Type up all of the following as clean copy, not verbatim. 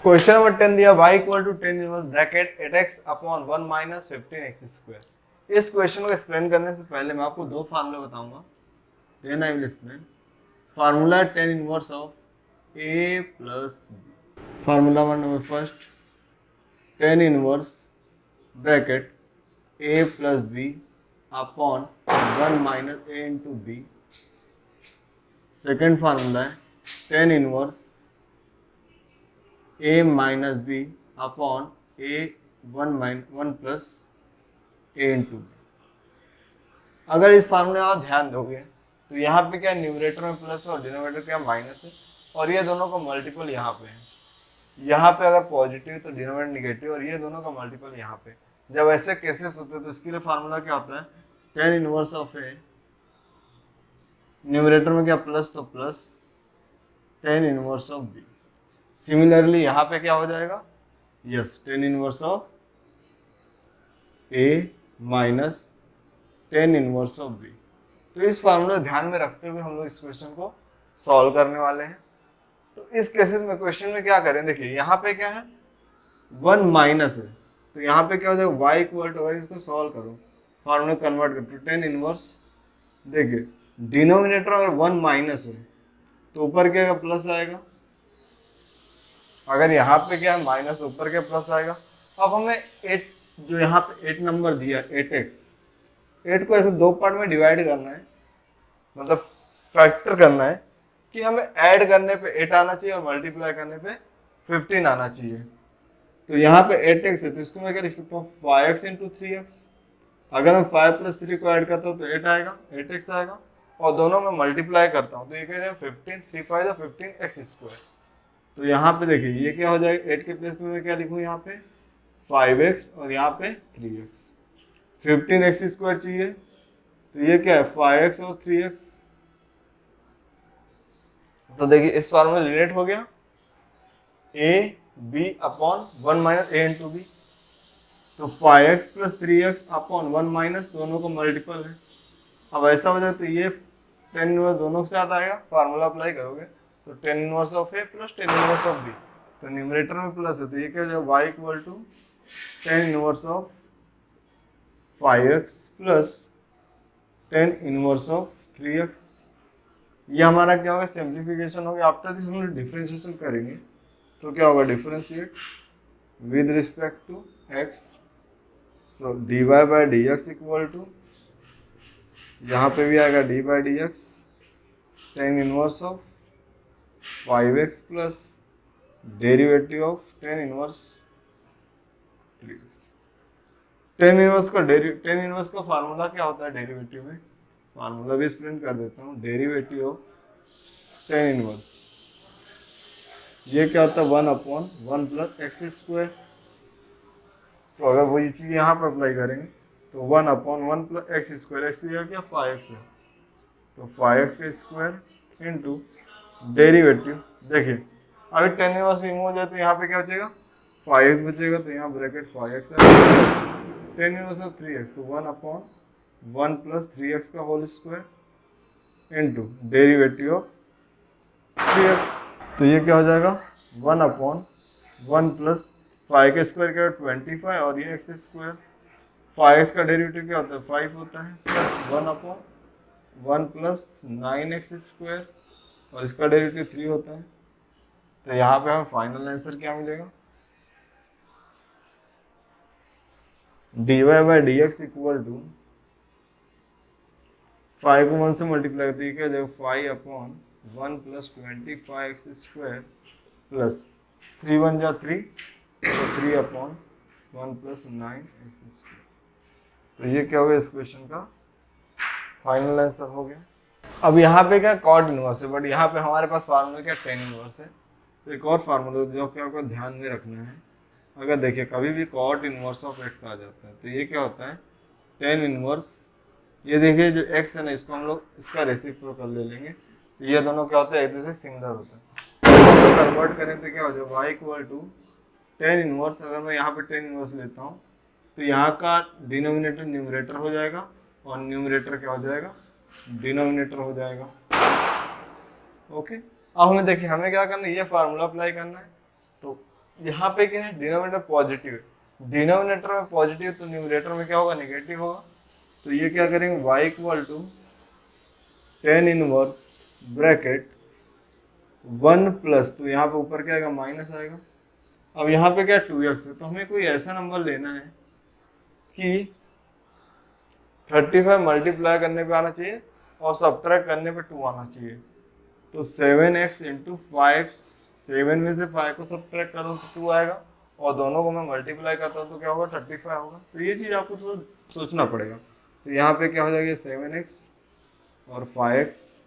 Question number 10 दिया y equal to 10 inverse bracket 8x upon 1 minus 15x square. इस question को explain करने से पहले मैं आपको दो फार्मूले बताऊंगा, then I will explain. Formula 10 inverse of a plus b। Formula number first 10 inverse bracket a plus b upon 1 minus a into b। Second formula है 10 inverse a minus b upon a 1 plus a into b. अगर इस फार्मूले में आप ध्यान दोगे तो यहाँ पे क्या न्यूमरेटर में प्लस और डिनोमिनेटर क्या माइनस है, और ये दोनों का मल्टीपल यहाँ पे है। यहाँ पे अगर पॉजिटिव तो डिनोमिनेटर निगेटिव, और ये दोनों का मल्टीपल यहाँ पे। जब ऐसे केसेस होते हैं तो इसके लिए फार्मूला क्या होता है 10 इनवर्स ऑफ ए, न्यूमरेटर में क्या प्लस तो plus 10 inverse of b. Similarly यहाँ पे क्या हो जाएगा, yes 10 inverse of a minus 10 inverse of b. तो इस फार्मूला ध्यान में रखते हुए हम लोग इस क्वेश्चन को सॉल्व करने वाले हैं। तो इस केसेस में क्वेश्चन में क्या करें, देखिए यहाँ पे क्या है 1 माइनस है, तो यहाँ पे क्या हो जाएगा y इक्वल टू, अगर इसको सॉल्व करो फार्मूला कन्वर्ट कर तो 10 इनवर्स, देखिए डिनोमिनेटर अगर 1 माइनस है तो ऊपर क्या प्लस आएगा, अगर यहाँ पे क्या है माइनस ऊपर के प्लस आएगा। अब हमें 8 जो यहाँ पे 8 नंबर दिया 8x, 8 को ऐसे दो पार्ट में डिवाइड करना है, मतलब फैक्टर करना है कि हमें ऐड करने पे 8 आना चाहिए और मल्टीप्लाई करने पे 15 आना चाहिए। तो यहाँ पे 8x है तो इसको मैं क्या लिख सकता हूँ 5x इंटू 3x। अगर मैं 5 प्लस 3 को ऐड करता हूँ तो 8 आएगा, 8x आएगा, और दोनों में मल्टीप्लाई करता हूँ तो ये क्या जाएगा 15, 3 5 या 15x स्क्वायर। तो यहाँ पे देखिए ये क्या हो जाएगा 8 के प्लेस में मैं क्या लिखूँ यहाँ पे 5x और यहाँ पे 3x। 15x स्क्वायर चाहिए तो ये क्या है 5x और 3x। तो देखिए इस फार्मूले में लिमिट हो गया a b upon 1 minus a into b. तो 5x plus 3x upon 1 minus, दोनों को मल्टीपल है। अब ऐसा हो जाए तो ये 10 इनवर्स दोनों के साथ आएगा, फार्मूला अप्लाई करोगे तो 10 inverse of a plus 10 inverse of b. तो न्यूमरेटर में प्लस है तो ये क्या हो जाएगा y equal to 10 inverse of 5x plus 10 inverse of 3x। ये हमारा क्या होगा सिंप्लीफिकेशन हो गया। आफ्टर दिस हम लोग डिफरेंशिएशन करेंगे तो क्या होगा differentiate with respect to x। So dy by d x equal to, यहाँ पे भी आएगा d by d x 10 inverse of 5x plus derivative of 10 inverse 3x। 10 inverse का फार्मूला क्या होता है डेरिवेटिव में, फार्मूला भी एक्सप्लेन कर देता हूँ। डेरिवेटिव ऑफ 10 इनवर्स ये क्या होता है 1 अपॉन 1 प्लस एक्स स्क्वायर। तो अगर वही चीज़ यहाँ पर अप्लाई करेंगे तो 1 upon 1 plus x square, x क्या 5x है तो 5x का स्क्वायर इंटू डेरिवेटिव। देखिए अभी 10 इनवर्स रिमूव हो जाए तो यहाँ पे क्या बचेगा 5x बचेगा, तो यहाँ ब्रैकेट 5x है 10 इनवर्स ऑफ 3x, तो 1 अपॉन 1 प्लस 3x का whole square into derivative of 3x। तो ये क्या हो जाएगा 1 अपॉन 1 प्लस 5 का स्क्वायर क्या 25 और ये एक्स स्क्वायर। 5x का डेरिवेटिव क्या होता है 5 होता है, plus 1 upon 1 plus 9x square और इसका डेरिवेटिव 3 होता है। तो यहाँ पे हमें फाइनल आंसर क्या मिलेगा dy by d x equal to 5 को 1 से मल्टीप्लाई करते क्या जाएगा 5 upon 1 plus 25x square plus 3 1 जा 3 तो 3 अपॉन 1 प्लस 9x स्क्वायर। तो ये क्या हो गया इस क्वेश्चन का फाइनल आंसर हो गया। अब यहाँ पे क्या कॉट इनवर्स है, बट यहाँ पे हमारे पास फार्मूला क्या 10 इनवर्स है। तो एक और फार्मूला जो क्या आपको ध्यान में रखना है, अगर देखिए कभी भी कॉट इनवर्स ऑफ x आ जाता है तो ये क्या होता है 10 इनवर्स। ये देखिए जो x है ना इसको हम लोग इसका रेसिप्रोकल ले लेंगे, तो ये दोनों क्या होता है एक दूसरे से सिमिलर होता है। तो कन्वर्ट करें तो क्या हो जाएगा y इक्वल टू 10 इनवर्स। अगर मैं यहाँ पे 10 इनवर्स लेता हूँ तो यहाँ का डिनोमिनेटर न्यूमरेटर हो जाएगा और न्यूमरेटर क्या हो जाएगा डिनोमिनेटर हो जाएगा। ओके, अब हमें देखिए हमें क्या करना है ये फार्मूला अप्लाई करना है। तो यहाँ पे क्या है, डिनोमिनेटर पॉजिटिव है, डिनोमिनेटर में पॉजिटिव तो न्यूमरेटर में क्या होगा, नेगेटिव होगा। तो ये क्या करेंगे, y equal to ten inverse bracket 1 plus, तो यहाँ पे ऊपर क्या आएगा, माइनस आएगा। अब यहाँ पे क्या 2x है, तो हमें कोई ऐसा नंबर लेना है कि 35 मल्टीप्लाई करने पे आना चाहिए और सब्ट्रैक्ट करने पे 2 आना चाहिए। तो 7x इंटू 5x, 7 में से 5 को सब्ट्रैक्ट करो तो 2 आएगा, और दोनों को मैं मल्टीप्लाई करता हूँ तो क्या होगा, 35 होगा। तो ये चीज़ आपको थोड़ा सोचना पड़ेगा। तो यहाँ पे क्या हो जाएगा, 7x और 5x,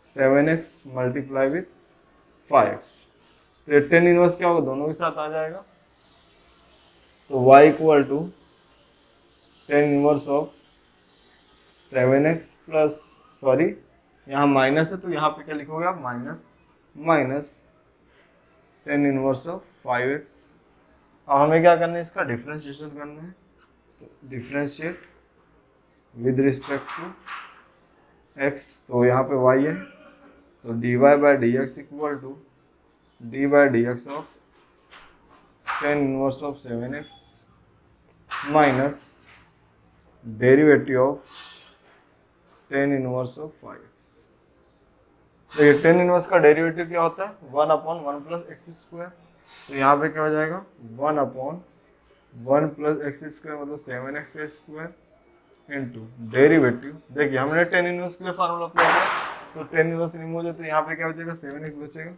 7x multiply with 5x, तो ये 10 इनवर्स क्या होगा, दोनों के साथ आ जाएगा। तो y equal to 10 inverse of 7x plus, sorry यहाँ माइनस है तो यहाँ पे क्या लिखोगे आप, माइनस 10 इनवर्स ऑफ 5x। अब हमें क्या करना है, इसका डिफरेंशिएशन करना है। तो differentiate with respect to x, तो यहाँ पे y है, तो dy by d x equal to d by d x of 10 inverse of 7x minus derivative of 10 inverse of 5x। देखिए 10 इनवर्स का डेरिवेटिव क्या होता है, 1/1 प्लस एक्स स्क्वायर। तो यहाँ पे क्या हो जाएगा, 1/1 प्लस एक्स स्क्वायर मतलब 7x स्क्वायर इंटू डेरिवेटिव। देखिए हमने 10 इनवर्स के लिए फार्मूला अप्लाई किया, तो 10 इनवर्स रिमूव हो जाए तो यहाँ पे क्या बचेगा, 7x बचेगा,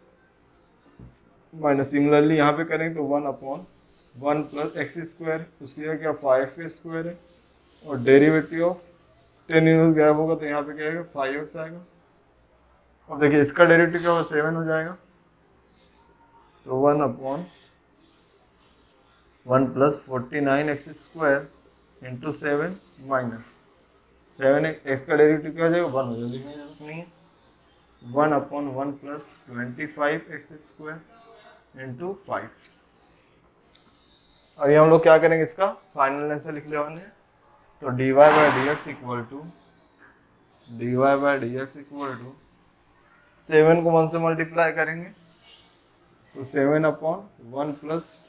माइनस सिमिलरली यहाँ पे करेंगे तो 1/1 प्लस एक्स स्क्वायर, उसकी जगह क्या 5x स्क्वायर है, और डेरिवेटिव ऑफ 10 इनवर्स गायब होगा तो यहाँ पे क्या आएगा, 5x आएगा। और देखिए इसका डेरिवेटिव क्या होगा, 7 हो जाएगा। तो 1/1 plus 49x square into 7 minus 7x का डेरिवेटिव क्या हो जाएगा, 1 हो जाएगा, लिखने की जरूरत नहीं है। 1/1 प्लस 25x स्क्वायर इंटू 5। और ये हम लोग क्या करेंगे, इसका फाइनल आंसर लिख लेने हैं। तो dy by d x equal to 7 को 1 से मल्टीप्लाई करेंगे तो 7/1 plus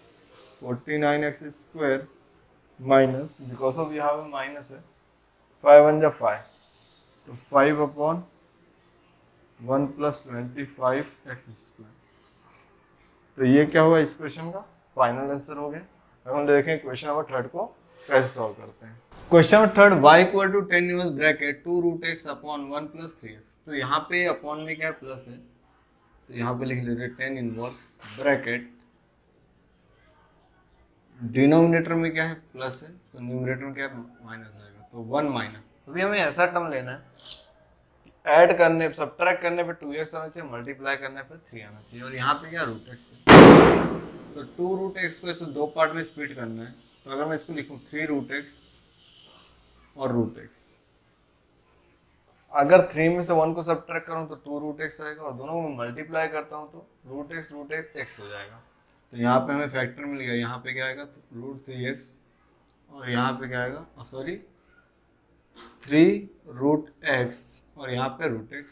49x square minus, because of यहाँ पे माइनस है, 5 1 5, तो 5/1 प्लस 25x स्क्वायर। तो ये क्या हुआ, इस क्वेश्चन का फाइनल आंसर हो गया। अब हम देखें क्वेश्चन नंबर 3 को कैसे सॉल्व करते हैं। Question number 3, y equal to 10 inverse bracket 2 root x upon 1 plus 3x। तो यहाँ पे अपॉन में क्या है, प्लस है, तो यहाँ पे लिख लेते हैं 10 इनवर्स ब्रैकेट, डिनोमिनेटर में क्या है, प्लस है, तो न्यूमरेटर में क्या है, माइनस आएगा, तो 1 माइनस। अभी हमें ऐसा टर्म लेना है, ऐड करने, सब्ट्रैक्ट करने पे 2x आना चाहिए, मल्टीप्लाई करने पे 3 आना चाहिए, और यहाँ पे क्या रूट x है, तो 2 रूट x को इसको दो पार्ट में स्प्लिट करना है। तो अगर मैं इसको लिखूँ 3 रूट x और रूट x, अगर 3 में से 1 को सब्ट्रैक्ट करूँ तो 2 रूट x आएगा, और दोनों को मल्टीप्लाई करता हूँ तो रूट x x हो जाएगा। तो यहाँ पे हमें फैक्टर मिल गया, यहाँ पे क्या आएगा, तो रूट 3x, और यहाँ पे क्या आएगा, सॉरी 3 रूट x, और यहाँ पे रूट x,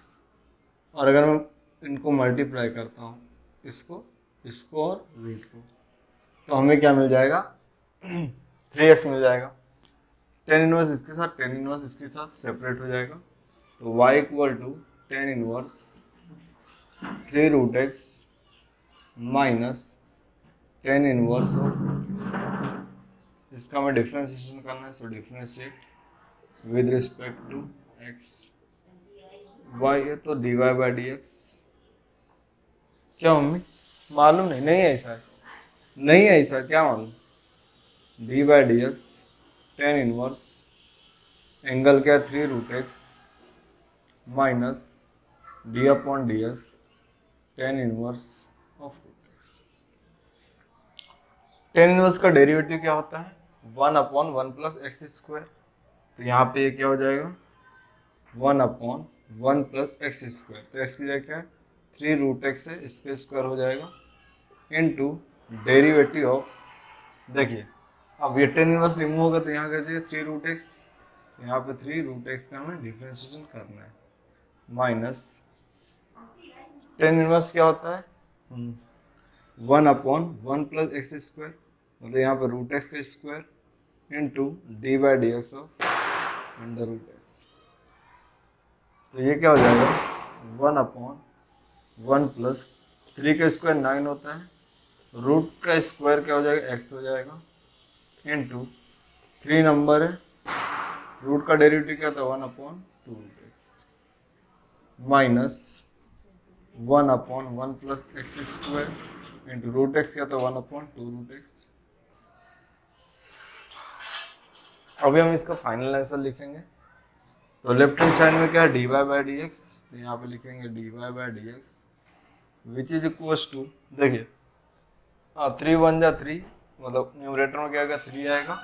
और अगर मैं इनको मल्टीप्लाई करता हूँ, इसको और रूट को, तो हमें क्या मिल जाएगा, 3x मिल जाएगा। 10 इनवर्स इसके साथ, 10 इनवर्स इसके साथ सेपरेट हो जाएगा। तो y equal to 10 inverse 3 root x minus 10 inverse of root x। इसका हमें डिफरेंशिएशन करना है, so differentiate with respect to x। y है तो dy बाई डी एक्स, क्या मम्मी मालूम नहीं है ऐसा, क्या मालूम, d by d x 10 inverse angle क्या है, 3 root x minus d upon d x 10 inverse of root x. 10 inverse का डेरिवेटिव क्या होता है, 1/1 प्लस एक्स स्क्वायर। तो यहाँ पे ये क्या हो जाएगा, 1/1 प्लस एक्स स्क्वायर, तो एक्स की जगह क्या है, 3 रूट एक्स है, इसका स्क्वायर हो जाएगा इनटू डेरिवेटिव ऑफ, देखिए अब ये 10 इनवर्स रिमूव होगा तो यहाँ क्या चाहिए, 3 रूट एक्स, यहाँ पे 3 रूट एक्स का हमें डिफरेंशिएशन करना है, माइनस 10 इनवर्स क्या होता है, 1/1 + x² मतलब यहाँ पे √x² into d/dx of √x। तो ये क्या हो जाएगा 1/1 + 3 का स्क्वायर 9 होता है, रूट का स्क्वायर क्या हो जाएगा x हो जाएगा इंटू 3 नंबर है, रूट का डेरिवेटिव क्या था 1/2x minus 1/1 + x² into √x क्या था 1/2√x। अभी हम इसका फाइनल आंसर लिखेंगे। तो लेफ्ट हैंड साइड में क्या है dy/dx, तो यहाँ पे लिखेंगे dy/dx which is equals to, देखिए 3 1 जा 3 मतलब न्यूमरेटर में क्या आएगा 3 आएगा,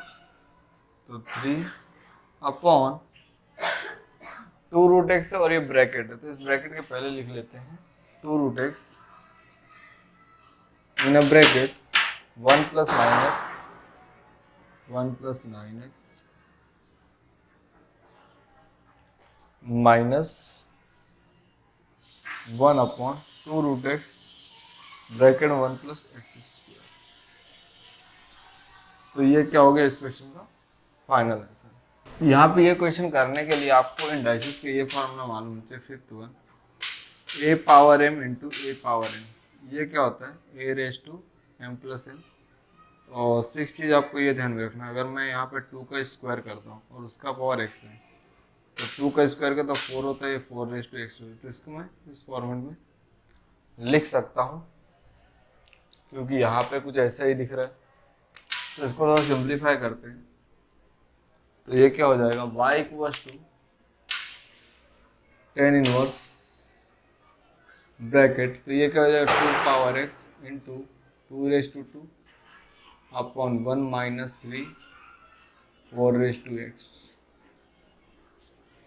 तो 3/2√x है और ये ब्रैकेट है तो इस ब्रैकेट के पहले लिख लेते हैं 2√x in a bracket 1 + 9x minus 1/2√x bracket 1 + x²। तो ये क्या हो गया इस क्वेश्चन का फाइनल आंसर। यहाँ पे ये क्वेश्चन करने के लिए आपको इंडाइसिस के ये फॉर्मूला मालूम होते हैं, fifth one a⁻m into a⁻n। ये क्या होता है a⁻m + n। और सिक्स चीज़ आपको ये ध्यान में रखना, अगर मैं यहाँ पे 2 का स्क्वायर करता हूँ और उसका पावर x है तो 2 का स्क्वायर का तो 4 होता है, 4x होता है, तो इसको मैं इस फॉर्मेट में लिख सकता हूँ क्योंकि यहाँ पे कुछ ऐसा ही दिख रहा है। तो इसको थोड़ा सिंप्लीफाई करते हैं तो ये क्या हो जाएगा y = tan इनवर्स ब्रैकेट, तो ये क्या हो जाएगा 2 x इंटू 2^2/1 - 3 4x।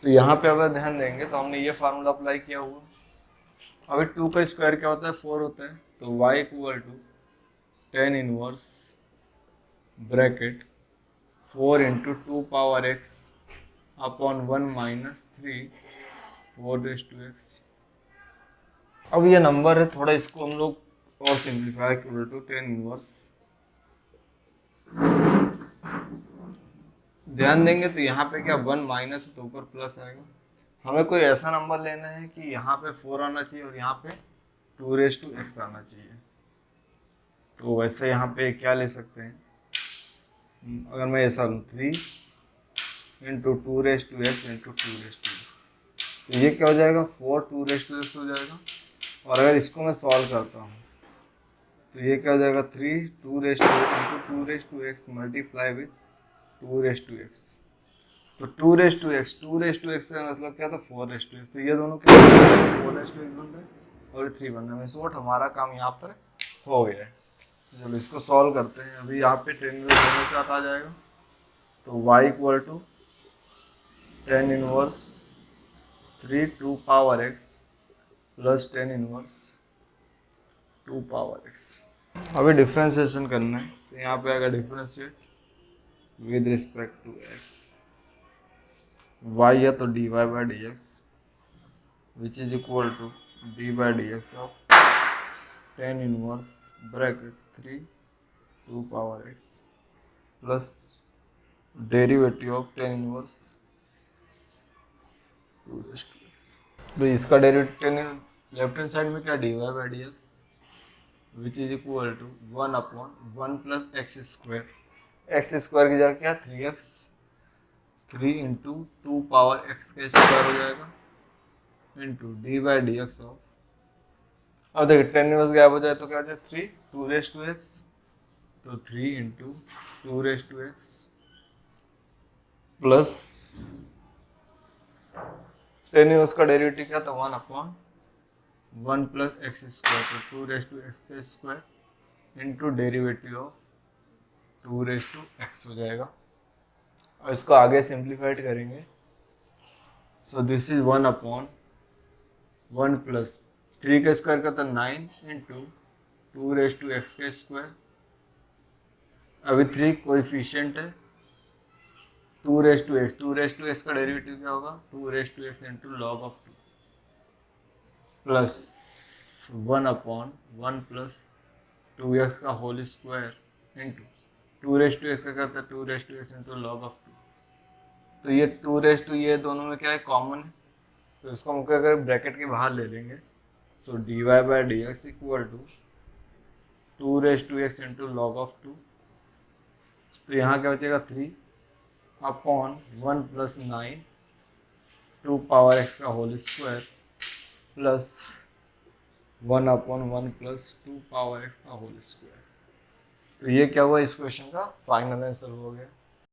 तो यहाँ पे अगर ध्यान देंगे तो हमने ये फार्मूला अप्लाई किया हुआ। अभी 2 का स्क्वायर क्या होता है 4 होता है, तो y = tan inverse bracket 4 into 2^x/1 - 3 4x। अब ये नंबर है, थोड़ा इसको हम लोग और सिंप्लीफाई = tan इनवर्स ध्यान देंगे तो यहाँ पे क्या 1 माइनस तो ऊपर प्लस आएगा। हमें कोई ऐसा नंबर लेना है कि यहाँ पे 4 आना चाहिए और यहाँ पे 2x आना चाहिए। तो वैसे यहाँ पे क्या ले सकते हैं, अगर मैं ऐसा लूँ 3 इंटू 2x इंटू 2x, तो ये क्या हो जाएगा 4 2x हो जाएगा। और अगर इसको मैं सॉल्व करता हूँ तो ये क्या हो जाएगा 3 2x into 2x multiply with 2x। तो 2x से मतलब क्या था 4x, तो ये दोनों क्या 4x बन रहे और 3 बन रहे हैं। शॉर्ट हमारा काम यहाँ पर हो गया है। तो चलो इसको सॉल्व करते हैं। अभी यहाँ पे 10 दोनों के साथ आ जाएगा, तो y = tan inverse 3 2x plus tan inverse 2x। अभी डिफ्रेंशिएशन करना है तो यहाँ पे आएगा differentiate with respect to x, y है तो dy/dx which is equal to d/dx of tan inverse bracket 3 2x plus derivative of tan inverse 2x। तो इसका डेरिवेटिव लेफ्ट हैंड साइड में क्या dy/dx which is equal to 1/1 + x²। x² की जगह क्या 3x, 3 into 2x² हो जाएगा into d/dx of, अब देखिए tan इनवर्स गैप हो जाए तो क्या हो जाए 3 2x, तो 3 into 2x plus tan inverse का डेरिवेटिव क्या था 1/1 + x², तो 2x² into derivative of 2x हो जाएगा। और इसको आगे सिंप्लीफाइड करेंगे, सो दिस इज 1/1 प्लस 3 का स्क्वायर का था 9 इंटू 2x²। अभी 3 कोएफिशिएंट है 2x का डेरिवेटिव क्या होगा 2x into log of 2 plus 1/1 plus 2x का होल स्क्वायर इंटू 2 रेस का क्या होता है 2 इंटू लॉग ऑफ 2। तो ये 2 ये दोनों में क्या है कॉमन है, तो इसको हम क्या करें ब्रैकेट के बाहर ले लेंगे। So d y by d x equal to x into log of 2। तो यहाँ क्या बचेगा 3 अपॉन 1 प्लस 9 2 पावर x का whole square plus 1 upon 1 plus 2 power x का होल स्क्वायर। तो ये क्या हुआ इस क्वेश्चन का फाइनल आंसर हो गया।